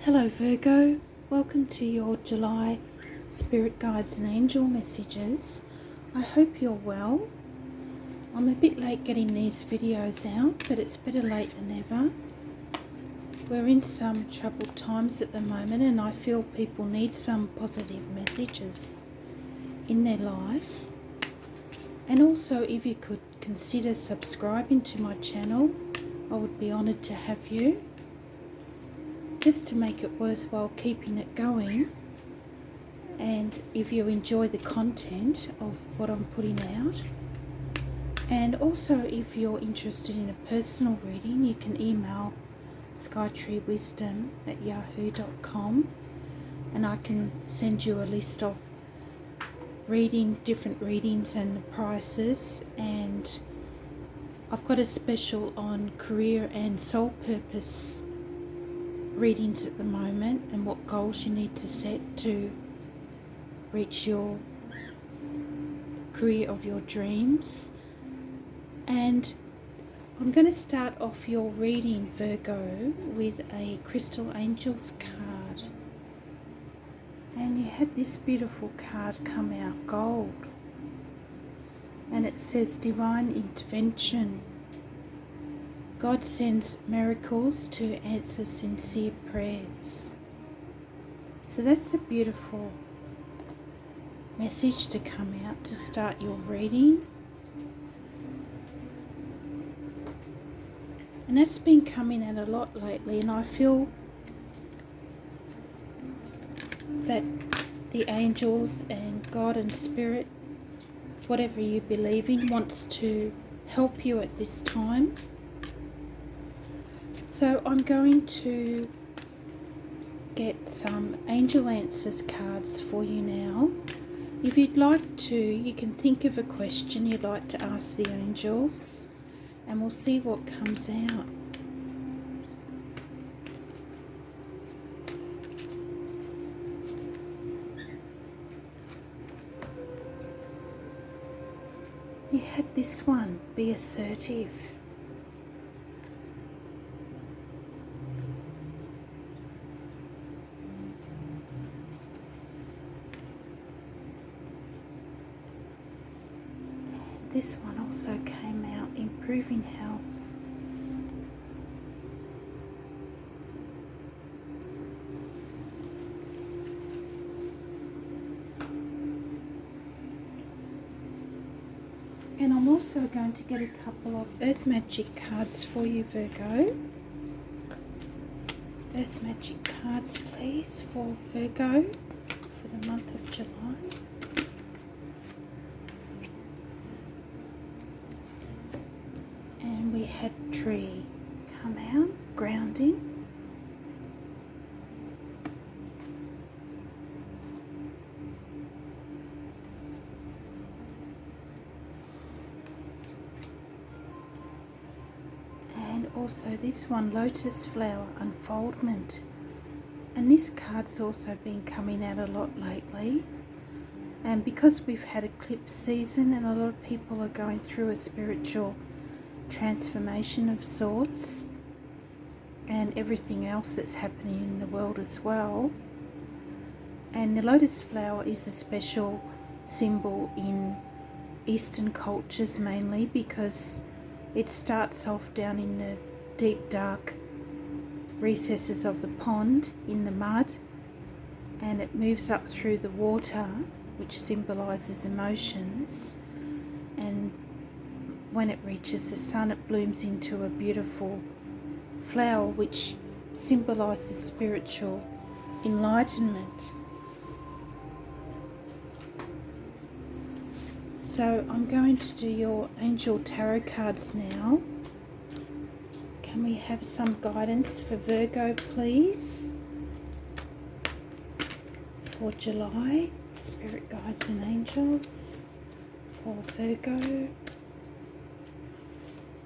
Hello Virgo, welcome to your July Spirit Guides and Angel Messages. I hope you're well. I'm a bit late getting these videos out, but it's better late than never. We're in some troubled times at the moment and I feel people need some positive messages in their life. And also, if you could consider subscribing to my channel, I would be honoured to have you, just to make it worthwhile keeping it going. And if you enjoy the content of what I'm putting out, and also if you're interested in a personal reading, you can email skytreewisdom@yahoo.com and I can send you a list of different readings and the prices. And I've got a special on career and soul purpose readings at the moment, and what goals you need to set to reach your career of your dreams. And I'm going to start off your reading, Virgo, with a Crystal Angels card. And you had this beautiful card come out, gold, and it says divine intervention. God sends miracles to answer sincere prayers. So that's a beautiful message to come out to start your reading. And that's been coming out a lot lately, and I feel that the angels and God and Spirit, whatever you believe in, wants to help you at this time. So I'm going to get some Angel Answers cards for you now. If you'd like to, you can think of a question you'd like to ask the angels, and we'll see what comes out. You had this one, be assertive. This one also came out, improving health. And I'm also going to get a couple of Earth Magic cards for you, Virgo. Earth Magic cards, please, for Virgo for the month of July. And we had tree come out, grounding. And also this one, lotus flower, unfoldment. And this card's also been coming out a lot lately. And because we've had eclipse season and a lot of people are going through a spiritual transformation of sorts, and everything else that's happening in the world as well. And the lotus flower is a special symbol in Eastern cultures, mainly because it starts off down in the deep dark recesses of the pond in the mud, and it moves up through the water, which symbolizes emotions, and when it reaches the sun, it blooms into a beautiful flower which symbolizes spiritual enlightenment. So I'm going to do your angel tarot cards now. Can we have some guidance for Virgo, please, for July? Spirit guides and angels for Virgo.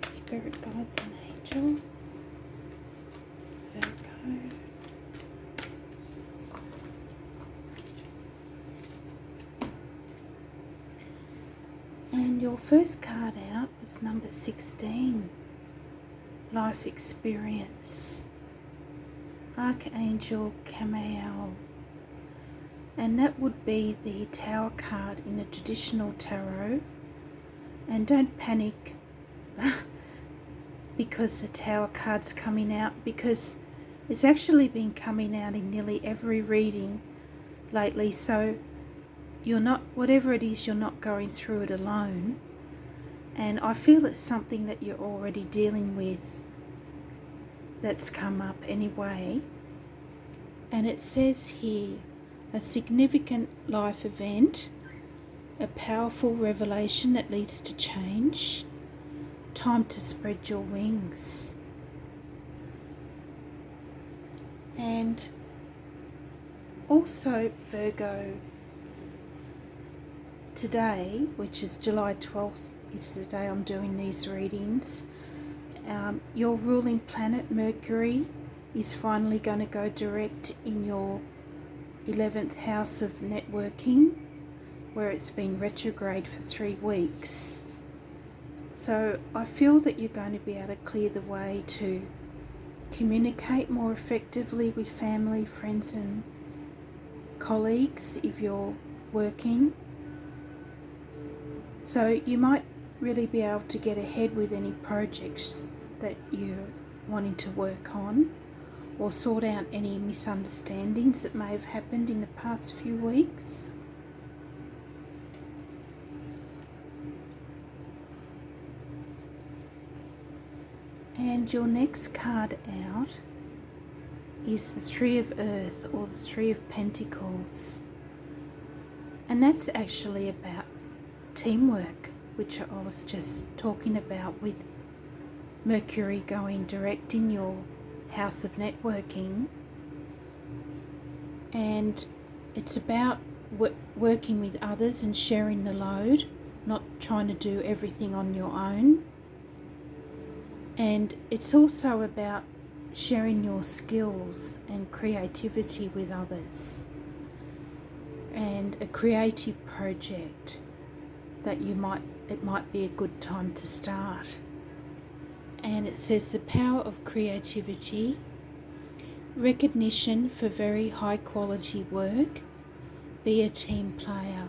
Spirit guides and angels, Virgo. And your first card out was number 16, life experience. Archangel Chamuel, and that would be the Tower card in the traditional tarot. And don't panic because the Tower card's coming out, because it's actually been coming out in nearly every reading lately. So you're not, whatever it is, you're not going through it alone. And I feel it's something that you're already dealing with that's come up anyway. And it says here, a significant life event, a powerful revelation that leads to change, time to spread your wings. And also Virgo, today, which is July 12th, is the day I'm doing these readings. Your ruling planet Mercury is finally going to go direct in your 11th house of networking, where it's been retrograde for 3 weeks. So I feel that you're going to be able to clear the way to communicate more effectively with family, friends and colleagues if you're working. So you might really be able to get ahead with any projects that you're wanting to work on, or sort out any misunderstandings that may have happened in the past few weeks. And your next card out is the Three of Earth, or the Three of Pentacles. And that's actually about teamwork, which I was just talking about with Mercury going direct in your house of networking. And it's about working with others and sharing the load, not trying to do everything on your own. And it's also about sharing your skills and creativity with others, and a creative project that it might be a good time to start. And it says the power of creativity, recognition for very high quality work, be a team player.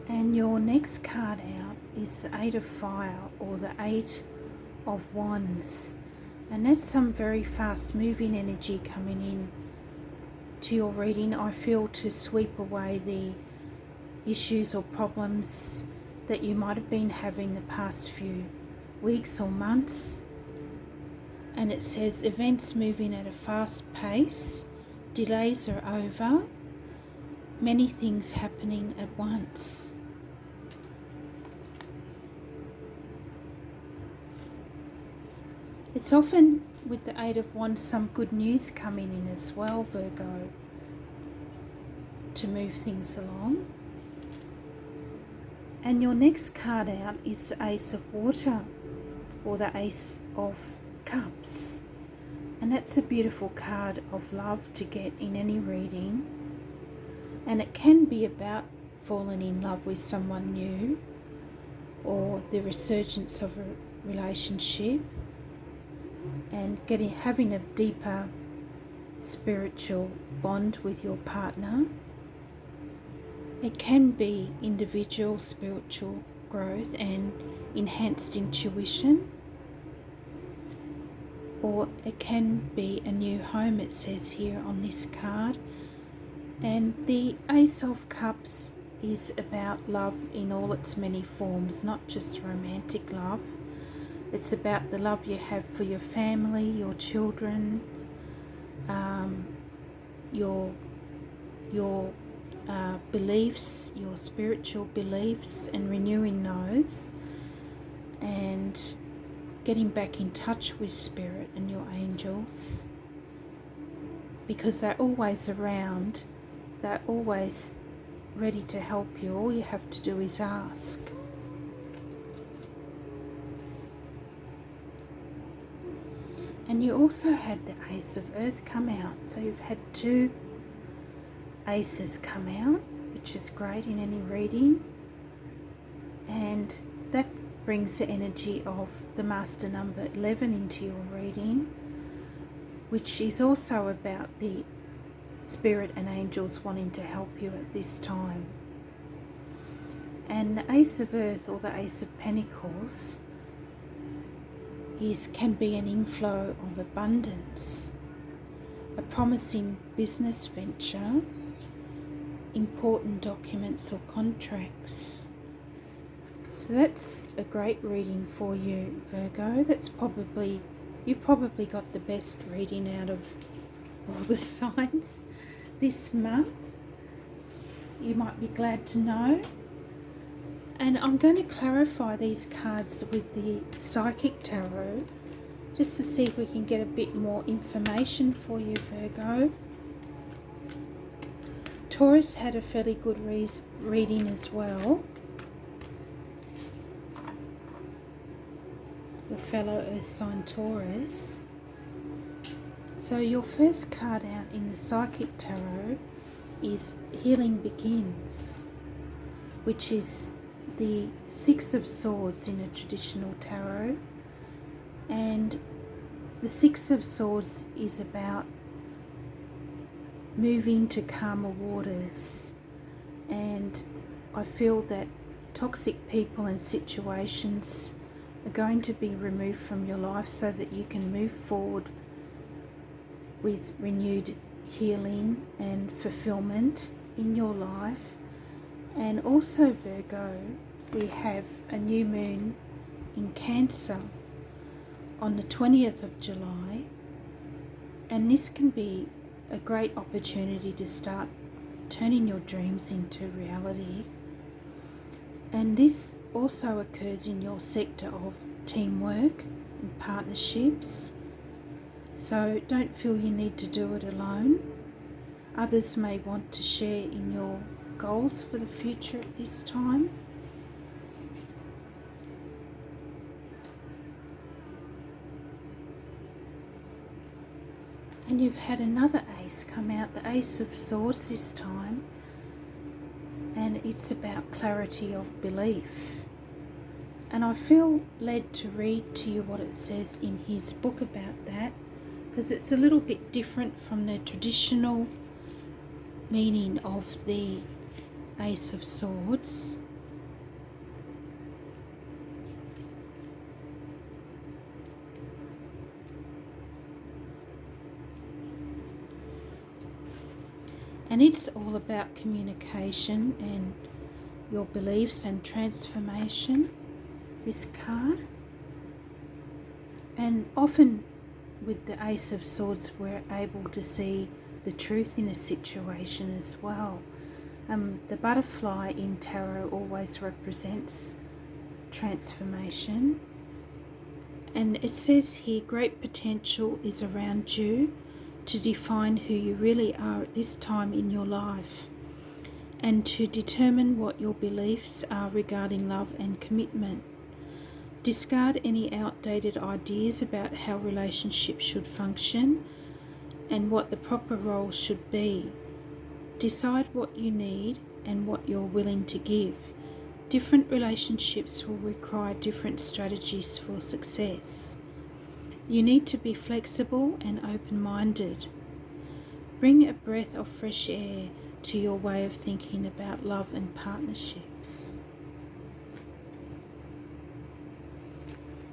And your next card out is the Eight of Fire, or the Eight of Wands. And that's some very fast moving energy coming in to your reading. I feel to sweep away the issues or problems that you might have been having the past few weeks or months. And it says events moving at a fast pace, delays are over, many things happening at once. It's often with the Eight of Wands some good news coming in as well, Virgo, to move things along. And your next card out is the Ace of Water, or the Ace of Cups. And that's a beautiful card of love to get in any reading. And it can be about falling in love with someone new, or the resurgence of a relationship, and having a deeper spiritual bond with your partner. It can be individual spiritual growth and enhanced intuition, or it can be a new home, it says here on this card. And the Ace of Cups is about love in all its many forms, not just romantic love. It's about the love you have for your family, your children, your beliefs, your spiritual beliefs, and renewing those, and getting back in touch with Spirit and your angels, because they're always around, they're always ready to help you. All you have to do is ask. And you also had the Ace of Earth come out, so you've had 2 aces come out, which is great in any reading. And that brings the energy of the master number 11 into your reading, which is also about the spirit and angels wanting to help you at this time. And the Ace of Earth, or the Ace of Pentacles, can be an inflow of abundance, a promising business venture, important documents or contracts. So that's a great reading for you, Virgo. You've probably got the best reading out of all the signs this month. You might be glad to know. And I'm going to clarify these cards with the Psychic Tarot, just to see if we can get a bit more information for you, Virgo. Taurus had a fairly good reading as well. Your fellow Earth sign Taurus. So your first card out in the Psychic Tarot is Healing Begins, which is the Six of Swords in a traditional tarot. And the Six of Swords is about moving to calmer waters, and I feel that toxic people and situations are going to be removed from your life so that you can move forward with renewed healing and fulfillment in your life. And also, Virgo, we have a new moon in Cancer on the 20th of July, and this can be a great opportunity to start turning your dreams into reality. And this also occurs in your sector of teamwork and partnerships, so don't feel you need to do it alone. Others may want to share in your goals for the future at this time. And you've had another ace come out, the Ace of Swords this time, and it's about clarity of belief. And I feel led to read to you what it says in his book about that, because it's a little bit different from the traditional meaning of the Ace of Swords. And it's all about communication and your beliefs and transformation, this card. And often with the Ace of Swords, we're able to see the truth in a situation as well. The butterfly in tarot always represents transformation. And it says here, great potential is around you to define who you really are at this time in your life, and to determine what your beliefs are regarding love and commitment. Discard any outdated ideas about how relationships should function and what the proper role should be. Decide what you need and what you're willing to give. Different relationships will require different strategies for success. You need to be flexible and open-minded. Bring a breath of fresh air to your way of thinking about love and partnerships.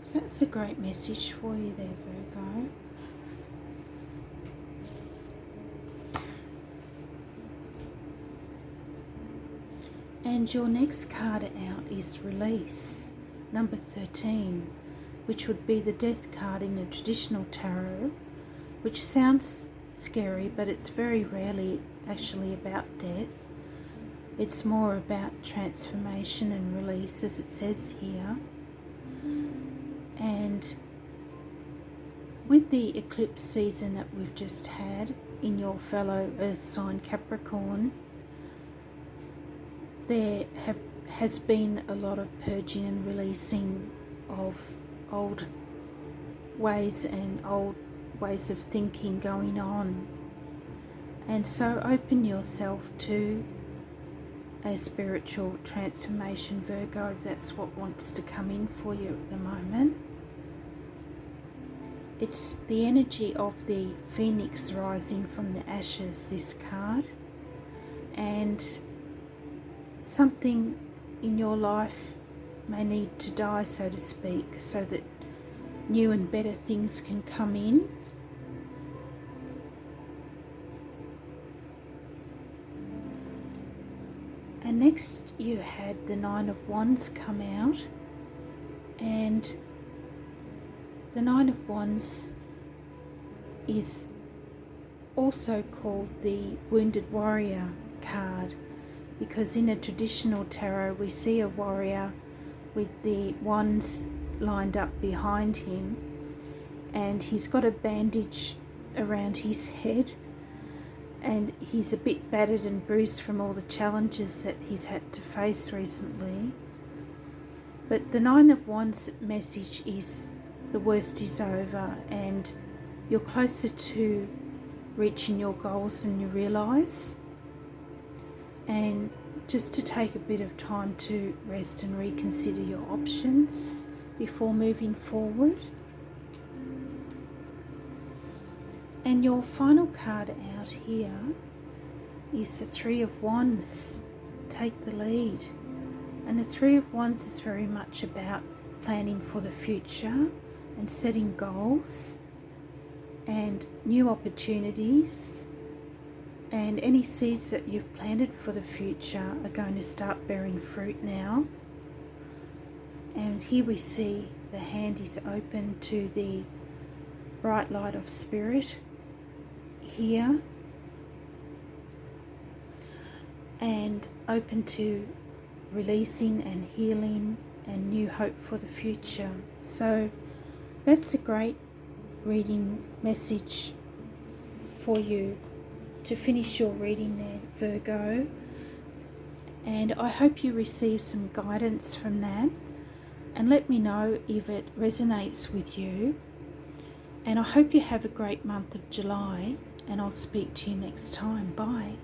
So that's a great message for you there, Virgo. And your next card out is Release, number 13, which would be the Death card in the traditional tarot, which sounds scary, but it's very rarely actually about death. It's more about transformation and release, as it says here. And with the eclipse season that we've just had in your fellow Earth sign Capricorn, there has been a lot of purging and releasing of old ways and old ways of thinking going on. And so open yourself to a spiritual transformation, Virgo, if that's what wants to come in for you at the moment. It's the energy of the phoenix rising from the ashes, this card. And something in your life may need to die, so to speak, so that new and better things can come in. And next you had the Nine of Wands come out, and the Nine of Wands is also called the Wounded Warrior card, because in a traditional tarot we see a warrior with the wands lined up behind him, and he's got a bandage around his head, and he's a bit battered and bruised from all the challenges that he's had to face recently. But the Nine of Wands message is the worst is over and you're closer to reaching your goals than you realise, and just to take a bit of time to rest and reconsider your options before moving forward. And your final card out here is the Three of Wands. Take the lead. And the Three of Wands is very much about planning for the future and setting goals and new opportunities, and any seeds that you've planted for the future are going to start bearing fruit now. And here we see the hand is open to the bright light of spirit here, and open to releasing and healing and new hope for the future. So that's a great reading message for you to finish your reading there, Virgo. And I hope you receive some guidance from that, and let me know if it resonates with you. And I hope you have a great month of July, and I'll speak to you next time. Bye.